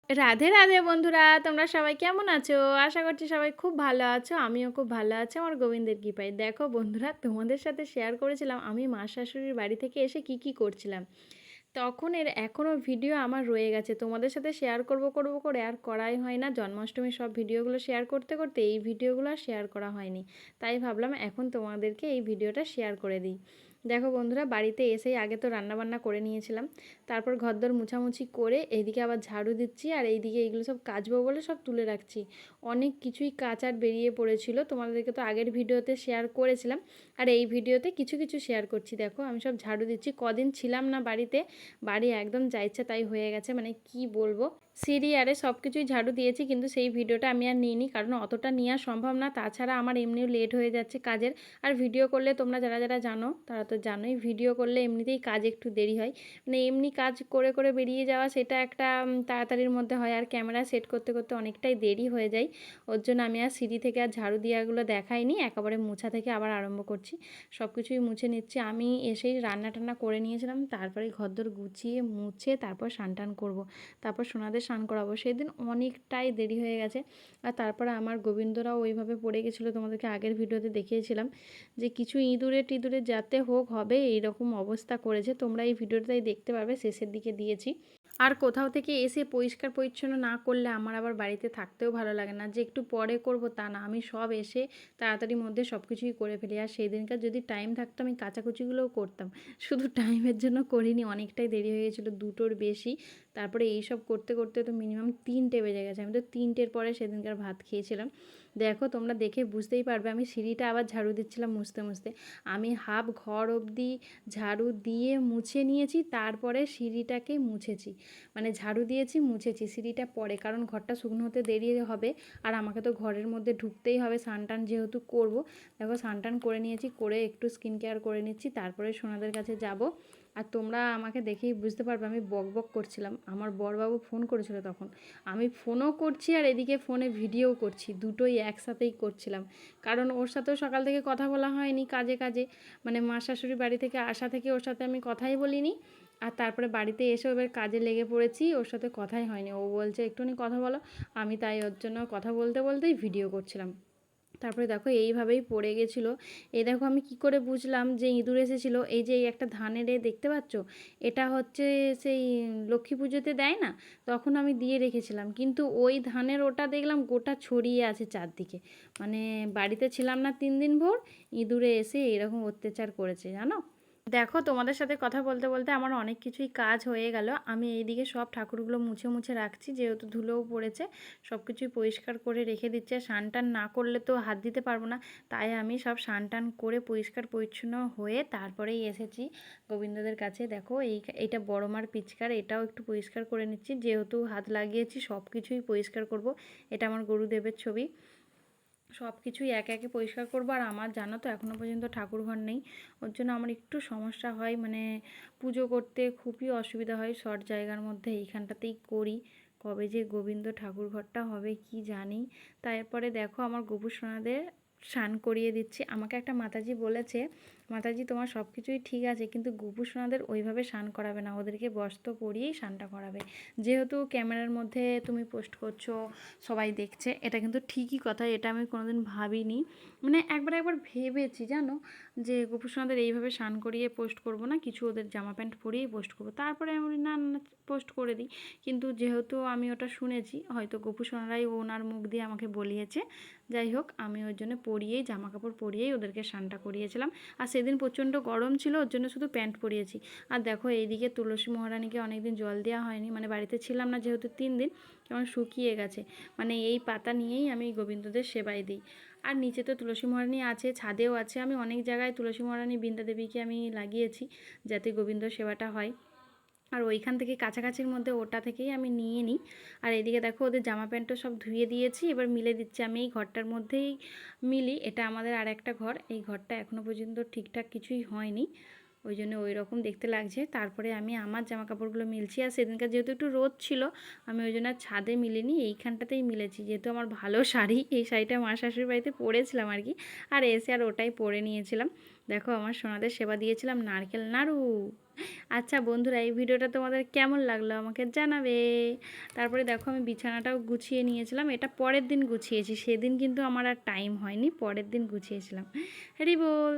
রাধে রাধে বন্ধুরা, তোমরা সবাই কেমন আছো? আশা করছি সবাই খুব ভালো আছো। আমিও খুব ভালো আছি আমার গোবিন্দের কৃপায়। দেখো বন্ধুরা, তোমাদের সাথে শেয়ার করেছিলাম আমি মা শাশুড়ির বাড়ি থেকে এসে কি কি করছিলাম। তখন এখনও ভিডিও আমার রয়ে গেছে, তোমাদের সাথে শেয়ার করব করে আর করাই হয় না। জন্মাষ্টমীর সব ভিডিওগুলো শেয়ার করতে করতে এই ভিডিওগুলো আর শেয়ার করা হয়নি, তাই ভাবলাম এখন তোমাদেরকে এই ভিডিওটা শেয়ার করে দিই। দেখো বন্ধুরা, বাড়িতে এসেই আগে তো রান্নাবান্না করে নিয়েছিলাম, তারপর ঘরদোর মুছামুছি করে এইদিকে আবার ঝাড়ু দিচ্ছি, আর এইদিকে এইগুলো সব কাচবো বলে সব তুলে রাখছি। অনেক কিছুই কাচার বেরিয়ে পড়েছিল, তোমাদেরকে তো আগের ভিডিওতে শেয়ার করেছিলাম, আর এই ভিডিওতে কিছু কিছু শেয়ার করছি। দেখো আমি সব ঝাড়ু দিচ্ছি, কদিন ছিলাম না বাড়িতে, বাড়ি একদম যা ইচ্ছা তাই হয়ে গেছে, মানে কি বলবো। সিঁড়ি আরে সব কিছুই ঝাড়ু দিয়েছি, কিন্তু সেই ভিডিওটা আমি আর নিইনি, কারণ অতটা নেওয়া সম্ভব না। তাছাড়া আমার এমনিও লেট হয়ে যাচ্ছে কাজের, আর ভিডিও করলে তোমরা যারা যারা জানো তারা তো জানোই, ভিডিও করলে এমনিতেই কাজ একটু দেরি হয়। মানে এমনি কাজ করে করে বেরিয়ে যাওয়া সেটা একটা তাড়াতাড়ির মধ্যে হয়, আর ক্যামেরা সেট করতে করতে অনেকটাই দেরি হয়ে যায়। ওর জন্য আমি আর সিঁড়ি থেকে আর ঝাড়ু দেওয়াগুলো দেখাইনি, একেবারে মোছা থেকে আবার আরম্ভ করছি। সব কিছুই মুছে নিচ্ছি। আমি এসেই রান্না টান্না করে নিয়েছিলাম, তারপরে ঘরদোর গুছিয়ে মুছে তারপর স্নান টান করবো, তারপর সোনাদের স্নান করাবো। সেদিন অনেকটাই দেরি হয়ে গেছে। আর তারপরে আমার গোবিন্দরাও ওইভাবে পড়ে গেছিলো, তোমাদেরকে আগের ভিডিওতে দেখিয়েছিলাম যে কিছু ইঁদুরে টিঁদুরে যাতে হোক হবে এইরকম অবস্থা করেছে। তোমরা এই ভিডিওটাই দেখতে পারবে, শেষের দিকে দিয়েছি। আর কোথাও থেকে এসে পরিষ্কার পরিচ্ছন্ন না করলে আমার আবার বাড়িতে থাকতেও ভালো লাগে না, যে একটু পরে করব তা না, আমি সব এসে তাড়াতাড়ির মধ্যে সব কিছুই করে ফেলি। আর সেই দিনকার যদি টাইম থাকতো আমি কাচাকুচিগুলোও করতাম, শুধু টাইমের জন্য করিনি, অনেকটাই দেরি হয়ে গেছিলো, 2টোর বেশি। তারপরে এইসব করতে করতে তো মিনিমাম 3টে বেজে গেছে। আমি তো 3টের পরে সেদিনকার ভাত খেয়েছিলাম। দেখো তোমরা দেখে বুঝতেই পারবে, আমি সিঁড়িটা আবার ঝাড়ু দিচ্ছিলাম মুছতে মুছতে। আমি হাফ ঘর অবধি ঝাড়ু দিয়ে মুছে নিয়েছি, তারপরে সিঁড়িটাকে মুছেছি, মানে ঝাড়ু দিয়েছি মুছেছি, সিঁড়িটা পরে, কারণ ঘরটা শুকনো হতে দেরি হবে, আর আমাকে তো ঘরের মধ্যে ঢুকতেই হবে স্নান টান যেহেতু করবো। দেখো স্নান টান করে নিয়েছি, করে একটু স্কিন কেয়ার করে নিচ্ছি, তারপরে সোনাদের কাছে যাব। আর তোমরা আমাকে দেখেই বুঝতে পারবে আমি বক বক করছিলাম। আমার বড়বাবু ফোন করেছিল তখন, আমি ফোনও করছি আর এদিকে ফোনে ভিডিও করছি, দুটোই একসাথেই করছিলাম। কারণ ওর সাথেও সকাল থেকে কথা বলা হয়নি, কাজে কাজে, মানে মা শাশুড়ি বাড়ি থেকে আসা থেকে ওর সাথে আমি কথাই বলিনি। আর তারপরে বাড়িতে এসে এবার কাজে লেগে পড়েছি, ওর সাথে কথাই হয়নি। ও বলছে একটুখানি কথা বলো, আমি তাই ওর জন্য কথা বলতে বলতেই ভিডিও করছিলাম। তারপরে দেখো এইভাবেই পড়ে গেছিলো। এই দেখো আমি কি করে বুঝলাম যে ইঁদুর এসেছিলো, এই যে এই একটা ধানের দেখতে পাচ্ছ, এটা হচ্ছে সেই লক্ষ্মী পুজোতে দেয় না, তখন আমি দিয়ে রেখেছিলাম, কিন্তু ওই ধানের ওটা দেখলাম গোটা ছড়িয়ে আছে চারদিকে। মানে বাড়িতে ছিলাম না 3 দিন ভোর, ইঁদুরে এসে এরকম অত্যাচার করেছে জানো। দেখো তোমাদের সাথে কথা বলতে বলতে আমার অনেক কিছুই কাজ হয়ে গেল। আমি এইদিকে সব ঠাকুরগুলো মুছে মুছে রাখছি, যেহেতু ধুলোও পড়েছে, সব কিছুই পরিষ্কার করে রেখে দিচ্ছে। স্নান টান না করলে তো হাত দিতে পারবো না, তাই আমি সব স্নান টান করে পরিষ্কার পরিচ্ছন্ন হয়ে তারপরেই এসেছি গোবিন্দদের কাছে। দেখো এইটা বড় মার পিচকার, এটাও একটু পরিষ্কার করে নিচ্ছি, যেহেতু হাত লাগিয়েছি সব কিছুই পরিষ্কার করব। এটা আমার গুরুদেবের ছবি, সব কিছুই একে একে পরিষ্কার করবো। আর আমার জানো তো এখনও পর্যন্ত ঠাকুরঘর নেই, ওর জন্য আমার একটু সমস্যা হয়, মানে পুজো করতে খুবই অসুবিধা হয়। শর্ট জায়গার মধ্যে এইখানটাতেই করি, কবে যে গোবিন্দ ঠাকুরঘরটা হবে কি জানি। তারপরে দেখো আমার গোপু সোনাদের স্নান করিয়ে দিচ্ছি। আমাকে একটা মাতাজি বলেছে, মাতাজি তোমার সব কিছুই ঠিক আছে, কিন্তু গোপু সোনাদের ওইভাবে স্নান করাবে না, ওদেরকে বস্ত্র পরিয়েই স্নানটা করাবে। যেহেতু ক্যামেরার মধ্যে তুমি পোস্ট করছো, সবাই দেখছে, এটা কিন্তু ঠিকই কথা, এটা আমি কোনোদিন ভাবিনি। মানে একবার ভেবেছি জানো, যে গোপু সোনাদের এইভাবে স্নান করিয়ে পোস্ট করব না, কিছু ওদের জামা প্যান্ট পরিয়েই পোস্ট করব। তারপরে আমি বলি, না না পোস্ট করে দিই। কিন্তু যেহেতু আমি ওটা শুনেছি, হয়তো গোপু সোনারাই ওনার মুখ দিয়ে আমাকে বলিয়েছে, যাই হোক আমি ওর জন্য পরিয়েই, জামা কাপড় পরিয়েই ওদেরকে স্নানটা করিয়েছিলাম। আর সেদিন প্রচণ্ড গরম ছিল, ওর জন্য শুধু প্যান্ট পরিয়েছি। আর দেখো এইদিকে তুলসী মহারানীকে অনেকদিন জল দেওয়া হয়নি, মানে বাড়িতে ছিলাম না যেহেতু 3 দিন, কেমন শুকিয়ে গেছে। মানে এই পাতা নিয়েই আমি গোবিন্দদের সেবাই দিই। আর নিচে তো তুলসী মহারানী আছে, ছাদেও আছে, আমি অনেক জায়গায় তুলসী মহারানী বৃন্দা দেবীকে আমি লাগিয়েছি যাতে গোবিন্দ সেবাটা হয়। আর ওইখান থেকে কাছাকাছির মধ্যে ওটা থেকেই আমি নিয়ে নিই। আর এদিকে দেখো ওদের জামা প্যান্টও সব ধুয়ে দিয়েছি, এবার মিলে দিচ্ছি। আমি এই ঘরটার মধ্যেই মিলি, এটা আমাদের আর একটা ঘর, এই ঘরটা এখনও পর্যন্ত ঠিকঠাক কিছুই হয়নি, ওই জন্য ওই রকম দেখতে লাগছে। তারপরে আমি আমার জামা কাপড়গুলো মিলছি, আর সেদিনকার যেহেতু একটু রোদ ছিল আমি ওই জন্য আর ছাদে মিলিনি, এইখানটাতেই মিলেছি। যেহেতু আমার ভালো শাড়ি, এই শাড়িটা মা শাশুড়ির বাড়িতে পরেছিলাম আর কি, আর এসে আর ওটাই পরে নিয়েছিলাম। দেখো আমার সোনাদের সেবা দিয়েছিলাম নারকেল নাড়ু। আচ্ছা বন্ধুরা, এই ভিডিওটা তোমাদের কেমন লাগলো আমাকে জানাবে। তারপরে দেখো আমি বিছানাটাও গুছিয়ে নিয়েছিলাম, এটা পরের দিন গুছিয়েছি, সেদিন কিন্তু আমার আর টাইম হয়নি, পরের দিন গুছিয়েছিলাম। হ্যারি বল।